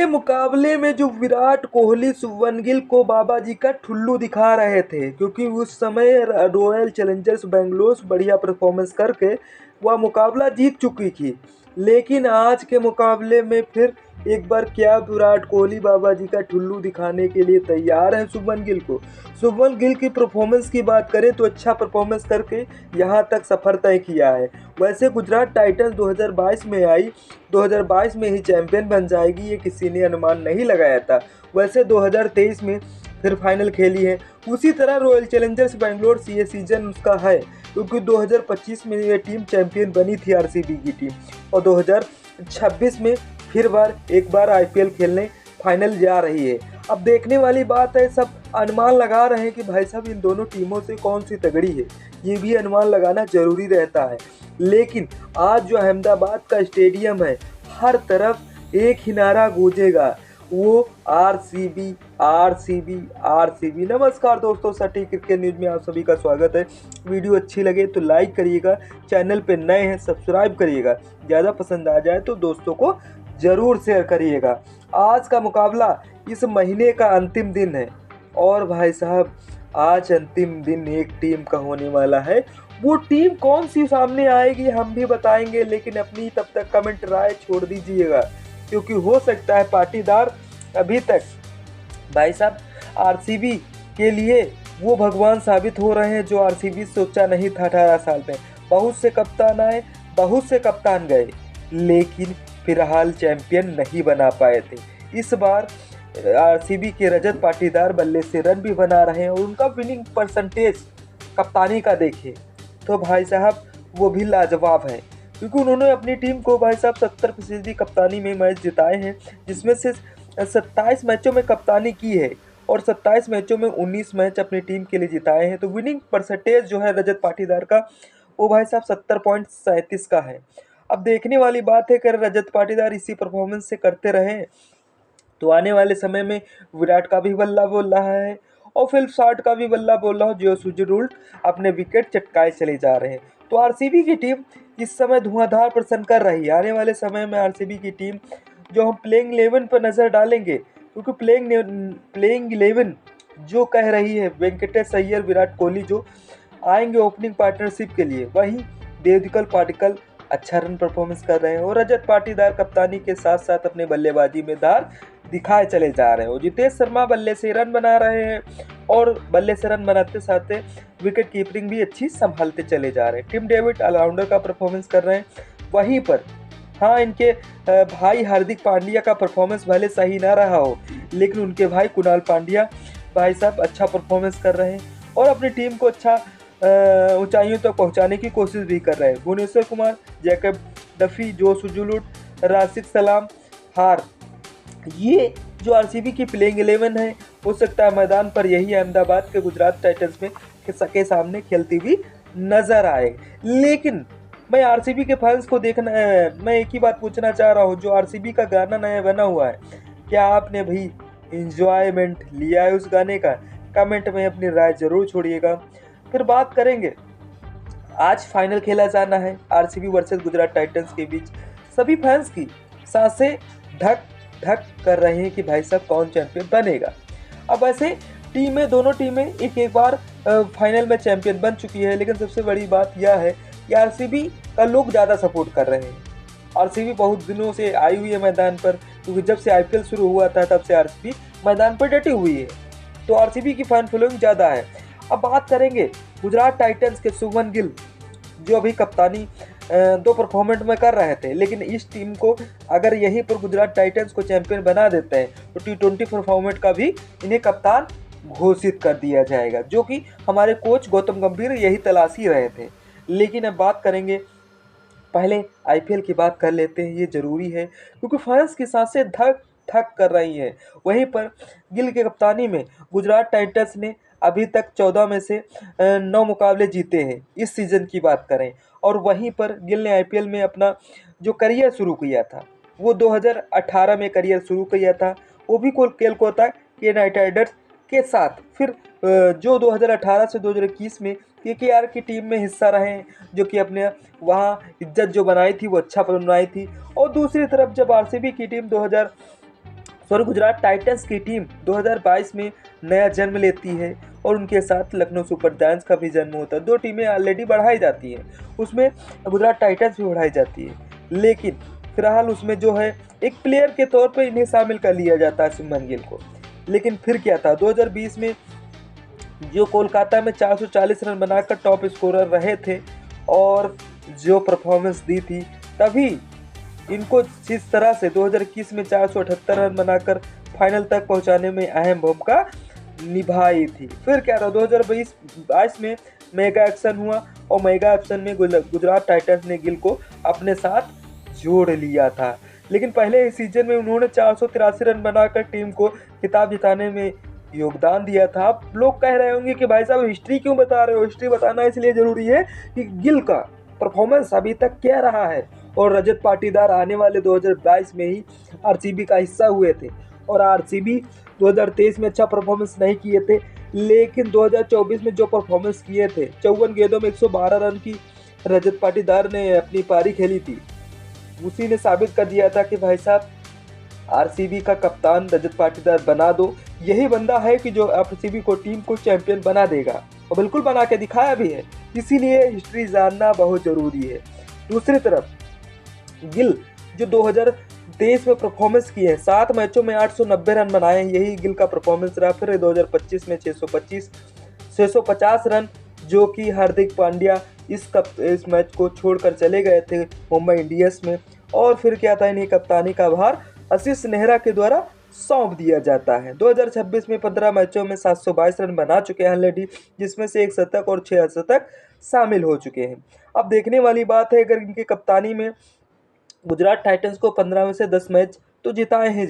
के मुकाबले में जो विराट कोहली शुभमन गिल को बाबा जी का ठुल्लू दिखा रहे थे, क्योंकि उस समय रॉयल चैलेंजर्स बेंगलोर बढ़िया परफॉर्मेंस करके वह मुकाबला जीत चुकी थी। लेकिन आज के मुकाबले में फिर एक बार क्या विराट कोहली बाबा जी का ठुल्लू दिखाने के लिए तैयार है शुभमन गिल को। शुभमन गिल की परफॉर्मेंस की बात करें तो अच्छा परफॉर्मेंस करके यहाँ तक सफ़र तय किया है। वैसे गुजरात टाइटंस 2022 में आई, 2022 में ही चैंपियन बन जाएगी ये किसी ने अनुमान नहीं लगाया था। वैसे 2023 में फिर फाइनल खेली है। उसी तरह रॉयल चैलेंजर्स बेंगलोर ये सीजन उसका है, क्योंकि 2025 में ये टीम चैंपियन बनी थी आरसीबी की टीम, और 2026 में फिर एक बार आईपीएल खेलने फाइनल जा रही है। अब देखने वाली बात है, सब अनुमान लगा रहे हैं कि भाई साहब इन दोनों टीमों से कौन सी तगड़ी है, ये भी अनुमान लगाना जरूरी रहता है। लेकिन आज जो अहमदाबाद का स्टेडियम है, हर तरफ एक ही नारा गूंजेगा, वो आरसीबी आरसीबी आरसीबी। नमस्कार दोस्तों, सटीक क्रिकेट न्यूज में आप सभी का स्वागत है। वीडियो अच्छी लगे तो लाइक करिएगा, चैनल पे नए हैं सब्सक्राइब करिएगा, ज़्यादा पसंद आ जाए तो दोस्तों को ज़रूर शेयर करिएगा। आज का मुकाबला इस महीने का अंतिम दिन है, और भाई साहब आज अंतिम दिन एक टीम का होने वाला है। वो टीम कौन सी सामने आएगी हम भी बताएंगे, लेकिन अपनी तब तक कमेंट राय छोड़ दीजिएगा, क्योंकि हो सकता है पाटीदार अभी तक भाई साहब आरसीबी के लिए वो भगवान साबित हो रहे हैं जो आरसीबी सोचा नहीं था। 18 साल में बहुत से कप्तान आए, बहुत से कप्तान गए, लेकिन फिलहाल चैंपियन नहीं बना पाए थे। इस बार आरसीबी के रजत पाटीदार बल्ले से रन भी बना रहे हैं, और उनका विनिंग परसेंटेज कप्तानी का देखें तो भाई साहब वो भी लाजवाब है, क्योंकि उन्होंने अपनी टीम को भाई साहब 70% कप्तानी में मैच जिताए हैं, जिसमें से 27 मैचों में कप्तानी की है, और 27 मैचों में 19 मैच अपनी टीम के लिए जिताए हैं। तो विनिंग परसेंटेज जो है रजत पाटीदार का, वो भाई साहब 70.37 का है। अब देखने वाली बात है कि रजत पाटीदार इसी परफॉर्मेंस से करते रहे तो आने वाले समय में विराट का भी बल्ला बोल रहा है, और फिर शॉट का भी बल्ला बोल रहा हो, जो सुजरूल अपने विकेट चटकाए चले जा रहे हैं। तो आरसीबी की टीम इस समय धुआंधार प्रदर्शन कर रही है। आने वाले समय में आरसीबी की टीम जो हम प्लेइंग 11 पर नज़र डालेंगे, क्योंकि प्लेइंग 11 जो कह रही है वेंकटेश अय्यर विराट कोहली जो आएंगे ओपनिंग पार्टनरशिप के लिए, वहीं देवदत्त पाडिक्कल अच्छा रन परफॉर्मेंस कर रहे हैं, और रजत पाटीदार कप्तानी के साथ साथ अपने बल्लेबाजी में धार दिखाए चले जा रहे हैं। और जितेश शर्मा बल्ले से रन बना रहे हैं, और बल्ले से रन बनाते साथ विकेट कीपिंग भी अच्छी संभालते चले जा रहे हैं। टिम डेविड ऑलराउंडर का परफॉर्मेंस कर रहे हैं। वहीं पर हाँ, इनके भाई हार्दिक पांड्या का परफॉर्मेंस भले सही ना रहा हो, लेकिन उनके भाई कुणाल पांड्या भाई साहब अच्छा परफॉर्मेंस कर रहे हैं, और अपनी टीम को अच्छा ऊंचाइयों तक पहुंचाने की कोशिश भी कर रहे हैं। भुवनेश्वर कुमार, जैकब डफी, जोश जुलूट, राशिद सलाम, हार, ये जो आरसीबी की प्लेइंग 11 है, हो सकता है मैदान पर यही अहमदाबाद के गुजरात टाइटंस में के सामने खेलती हुई नजर आए। लेकिन मैं आरसीबी के फैंस को मैं एक ही बात पूछना चाह रहा हूँ, जो आरसीबी का गाना नया बना हुआ है, क्या आपने भी इंजॉयमेंट लिया है उस गाने का? कमेंट में अपनी राय जरूर छोड़िएगा। फिर बात करेंगे, आज फाइनल खेला जाना है आरसीबी वर्सेस गुजरात टाइटंस के बीच। सभी फैंस की सांसें धक धक कर रहे हैं कि भाई साहब कौन चैंपियन बनेगा। अब ऐसे दोनों टीमें एक बार फाइनल में चैंपियन बन चुकी है, लेकिन सबसे बड़ी बात यह है कि आरसीबी का लोग ज़्यादा सपोर्ट कर रहे हैं। आरसीबी बहुत दिनों से आई हुई है मैदान पर, क्योंकि जब से आईपीएल शुरू हुआ था तब से आरसीबी मैदान पर डटी हुई है, तो आरसीबी की फैन फॉलोइंग ज़्यादा है। अब बात करेंगे गुजरात टाइटंस के शुभमन गिल, जो अभी कप्तानी 2 परफॉर्मेंट में कर रहे थे, लेकिन इस टीम को अगर यहीं पर गुजरात टाइटंस को चैंपियन बना देते हैं तो T20 परफॉर्मेट का भी इन्हें कप्तान घोषित कर दिया जाएगा, जो कि हमारे कोच गौतम गंभीर यही तलाश ही रहे थे। लेकिन अब बात करेंगे, पहले आईपीएल की बात कर लेते हैं, ये ज़रूरी है क्योंकि फैंस की सांसें धक धक कर रही हैं। वहीं पर गिल के कप्तानी में गुजरात टाइटंस ने अभी तक 14 में से 9 मुकाबले जीते हैं इस सीज़न की बात करें, और वहीं पर गिल ने आईपीएल में अपना जो करियर शुरू किया था वो 2018 में करियर शुरू किया था, वो भी कोलकाता के नाइट राइडर्स के साथ। फिर जो 2018 से 2021 में केकेआर की टीम में हिस्सा रहे हैं, जो कि अपने वहाँ इज्जत जो बनाई थी वो अच्छा बनाई थी। और दूसरी तरफ जब आरसीबी की टीम सॉरी गुजरात टाइटंस की टीम 2022 में नया जन्म लेती है और उनके साथ लखनऊ सुपर जायंट्स का भी जन्म होता है। दो टीमें ऑलरेडी बढ़ाई जाती हैं, उसमें गुजरात टाइटंस भी बढ़ाई जाती है, लेकिन फिलहाल उसमें जो है एक प्लेयर के तौर पे इन्हें शामिल कर लिया जाता है, शुभमन गिल को। लेकिन फिर क्या था, 2020 में जो कोलकाता में 440 रन बनाकर टॉप स्कोरर रहे थे और जो परफॉर्मेंस दी थी, तभी इनको जिस तरह से 2021 में 478 रन बनाकर फाइनल तक पहुंचाने में अहम भूमिका निभाई थी। फिर क्या था, 2022 में मेगा एक्शन हुआ और मेगा एक्शन में गुजरात टाइटंस ने गिल को अपने साथ जोड़ लिया था। लेकिन पहले इस सीजन में उन्होंने 483 रन बनाकर टीम को खिताब जिताने में योगदान दिया था। आप लोग कह रहे होंगे कि भाई साहब हिस्ट्री क्यों बता रहे हो? हिस्ट्री बताना इसलिए ज़रूरी है कि गिल का परफॉर्मेंस अभी तक क्या रहा है। और रजत पाटीदार आने वाले 2022 में ही आरसीबी का हिस्सा हुए थे और आरसीबी 2023 में अच्छा परफॉर्मेंस नहीं किए थे, लेकिन 2024 में जो परफॉर्मेंस किए थे, 54 गेंदों में 112 रन की रजत पाटीदार ने अपनी पारी खेली थी, उसी ने साबित कर दिया था कि भाई साहब आरसीबी का कप्तान रजत पाटीदार बना दो, यही बंदा है कि जो आरसीबी को टीम को चैंपियन बना देगा, और बिल्कुल बना के दिखाया भी है। इसीलिए हिस्ट्री जानना बहुत ज़रूरी है। दूसरी तरफ गिल जो 2023 में परफॉर्मेंस किए हैं, 7 मैचों में 890 रन बनाए हैं, यही गिल का परफॉर्मेंस रहा। फिर 2025 में 650 रन, जो कि हार्दिक पांड्या इस मैच को छोड़कर चले गए थे मुंबई इंडियंस में। और फिर क्या था, इन्हें कप्तानी का भार आशीष नेहरा के द्वारा सौंप दिया जाता है। 2026 में 15 मैचों में 722 रन बना चुके हैं ऑलरेडी, जिसमें से 1 शतक और 6 शतक शामिल हो चुके हैं। अब देखने वाली बात है, अगर इनकी कप्तानी में गुजरात टाइटंस को 15 में से 10 मैच तो जिताए हैं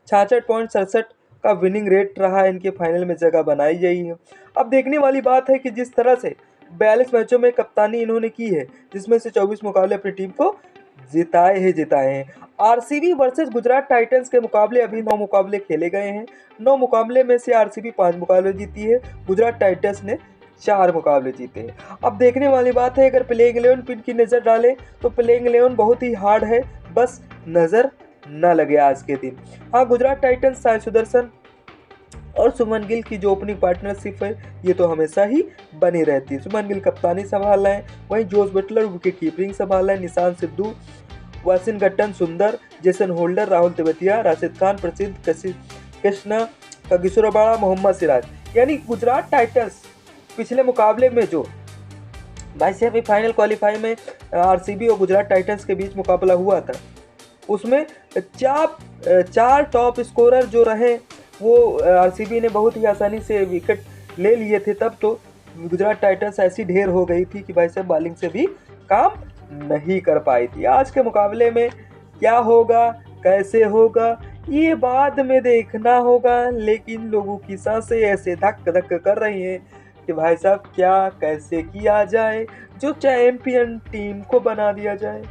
66.67 का विनिंग रेट रहा है, इनके फाइनल में जगह बनाई गई है। अब देखने वाली बात है कि जिस तरह से 42 मैचों में कप्तानी इन्होंने की है, जिसमें से 24 मुकाबले अपनी टीम को जिताए हैं। आरसीबी वर्सेस गुजरात टाइटंस के मुकाबले अभी 9 मुकाबले खेले गए हैं। 9 मुकाबले में से आरसीबी 5 मुकाबले जीती है, गुजरात टाइटंस ने 4 मुकाबले जीते हैं। अब देखने वाली बात है, अगर प्लेइंग 11 पिन की नज़र डालें तो प्लेइंग 11 बहुत ही हार्ड है, बस नज़र न लगे आज के दिन। हाँ, गुजरात टाइटंस साई सुदर्शन और शुभमन गिल की जो ओपनिंग पार्टनरशिप है, ये तो हमेशा ही बनी रहती है। शुभमन गिल कप्तानी संभाल रहे हैं, वहीं जोस बटलर विकेट कीपिंग संभाल रहे हैं, निशान सिद्धू, वाशिंगटन सुंदर, जेसन होल्डर, राहुल तेवतिया, राशिद खान, प्रसिद्ध कृष्णा कगिसोरबाड़ा, मोहम्मद सिराज। यानी गुजरात टाइटंस पिछले मुकाबले में जो भाई सेमीफाइनल क्वालिफाई में आरसीबी और गुजरात टाइटंस के बीच मुकाबला हुआ था, उसमें चार टॉप स्कोरर जो रहे वो आरसीबी ने बहुत ही आसानी से विकेट ले लिए थे। तब तो गुजरात टाइटंस ऐसी ढेर हो गई थी कि भाई साहब बॉलिंग से भी काम नहीं कर पाई थी। आज के मुकाबले में क्या होगा, कैसे होगा, ये बाद में देखना होगा, लेकिन लोगों की सांसें ऐसे धक धक कर रही हैं कि भाई साहब क्या कैसे किया जाए जो चैंपियन टीम को बना दिया जाए।